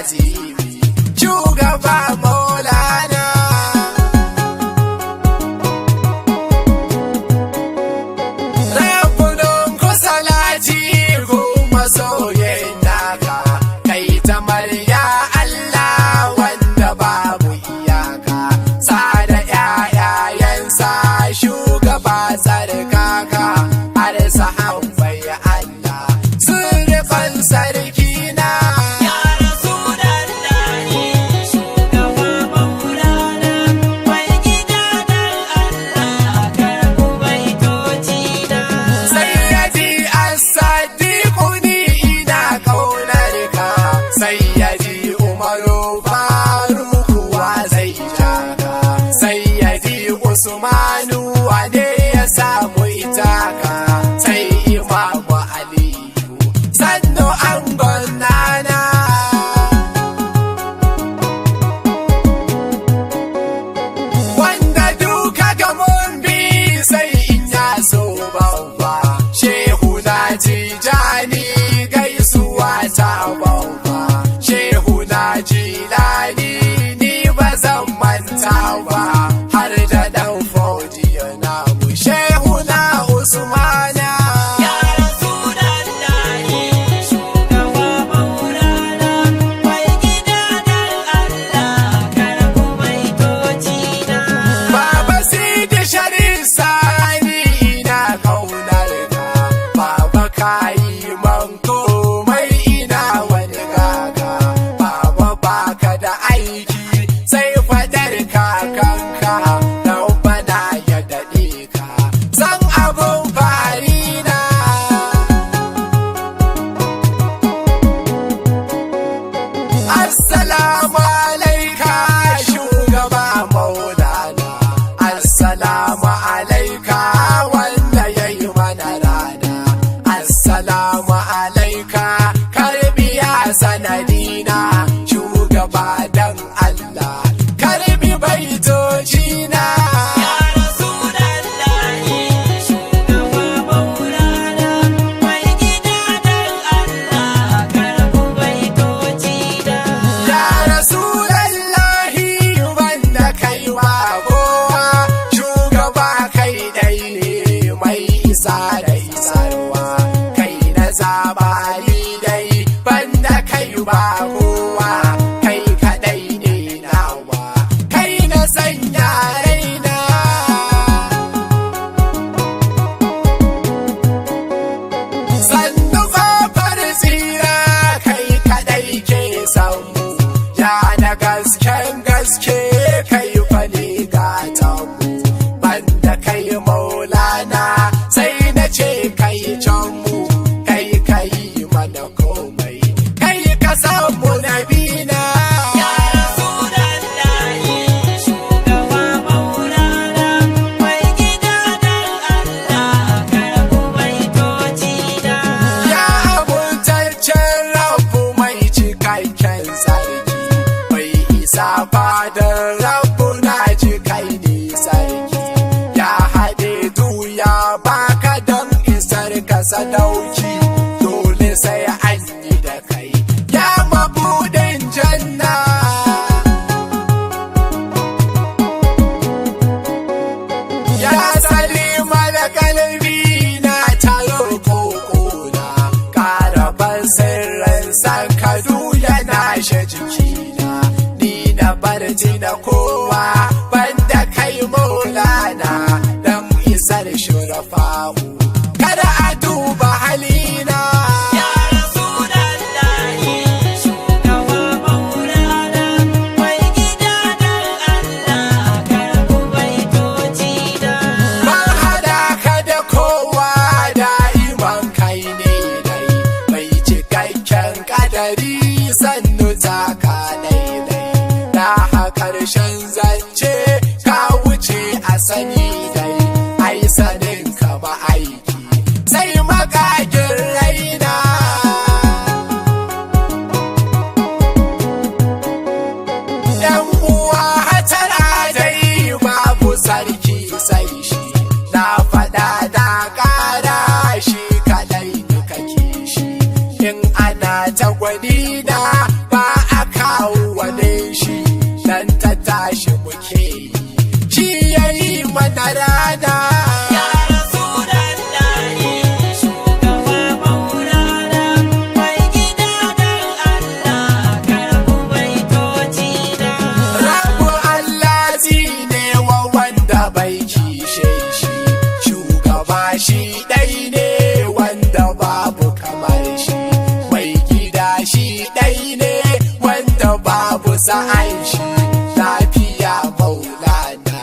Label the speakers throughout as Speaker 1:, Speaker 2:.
Speaker 1: azibi shugaba maulana rabbunan ku salati ku masoyin naka kai ta marya Allah wanda babu iyaka sada ƴaƴayensa shugaba tsarkaka har sahabbai Allah sirfan sarki na
Speaker 2: Ya Rasulallahi shugaba maulana mai gida dan Allah karɓi baitoci na
Speaker 1: sayyadi as-sadiquni ina kaunarka sayyadi umaru faruku wa zai jaka sayyadi usmanu wane ya samu itaka sai imamu aliyu sannu angon nana wanda duka ga mun bi sai in ya so babba shehu na tijani gaisuwa ta babba shehu na jilani ni ba zan manta ba har da dan fodiyo na mu shehu na usmana
Speaker 2: Ya Rasulallahi shugaba maulana mai gida dan Allah karɓi baitoci na
Speaker 1: Baba Sidi Sharif Sani ina kaunarka Baba kayi man komai ina wani gaga Baba baka da aiki sai fadar kakanka dan bana ya daɗe ka san abun farina Assalamu alaika shugaba maulana Assalamu alaika wanda ya yi mana rana Assalamu alaika karbiya sanadina shugaba dan Allah karbi baitocina
Speaker 2: Ya Rasulallahi shugaba maulana mai gida dan Allah karɓi baitoci na
Speaker 1: Ya Rasulallahi wanda kai wa kowa shugaba kai dai ne mai isa da isarwa kai na zabari dai banda kai ba kowa kai kadai ne nawa kai na sanya raina sannu kofar tsira kai kadai ke samu ya na gasken gaske kai fali gatanmu banda kai maulana sai na ce kai canmu kai mana komai kai ka samu nabina
Speaker 2: Ya Rasulallahi shugaba maulana mai gida dan Allah karɓi baitoci na
Speaker 1: ya abuntaccen rabu mai cikakken sarki mai isa fadar rabu na ji kai ne sarki ya haɗe duya baka don isar ka sadauki dole sai an yi da kai ya mabudin janna ya salima da kalbi na taro kokona karaban sirrin sankadu yana shi jikina ni na barci da kowa banda kai maulana dan isar shurafa'u kada a duba halina
Speaker 2: Ya Rasulallahi shugaba maulana mai gida dan Allah karɓi baitoci na
Speaker 1: ban hada ka da kowa da'iman kai ne dai mai cikakken kadari sannu taka daidai na karshen zance ka wuce a sani dai ai sanin ka ba aiki sai makagin raina yan uwa hatara dai babu sarki sai shi na faɗa da ƙara shi kadai ni kake shi in ana ta gwani da ba a sa'an shi lafiya maulana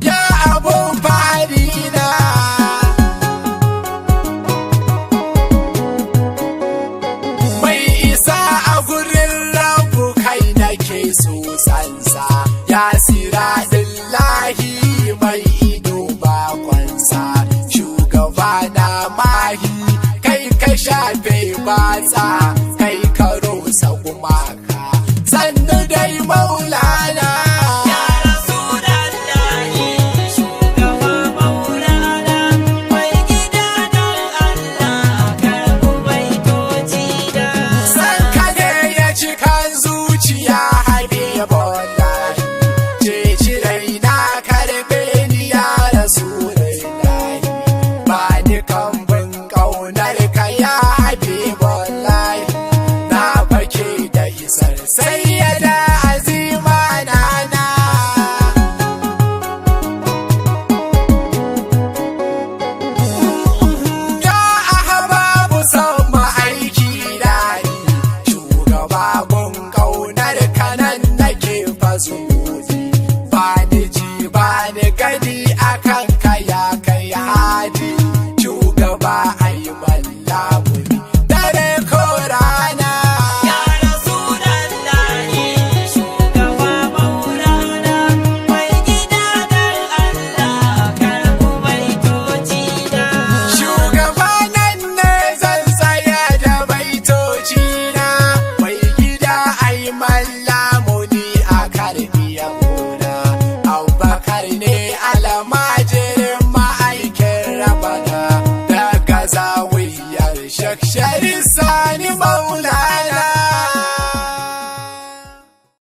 Speaker 1: ya abun farina. Mai isa a gurin rabu kai nake so sansa ya siradillahi mai ido bakonsa shugaba na mahi kai ka shafe batsa kai ka rosa gumaka sannu dai maulana.
Speaker 2: Ya Rasulallahi shugaba maulana mai gida don Allah karɓi baitoci da
Speaker 1: San ka ne ya cikan zuciya habibullahi ceci raina karɓe ni ya Rasulallahi ba ni kambun ƙaunar ka ya habibullahi na fake da isar sai ya da azima nana. Ya ahbabu sama aiki da ni shugaba gun ƙaunar kanan nake fasuli ba ni ji ba ni gani akan kaya kai hadi shugaba ai mallamuni dare ko rana.
Speaker 2: Ya Rasulallahi shugaba maulana mai gida don Allah karɓi baitoci da
Speaker 1: Shugaba nan ne zan tsaya da baitoci na mai gida ai mallamuni a karbiya gona. Abubakar ne almajirin ma'aikin rabana daga zawiyar shakshari sani maula.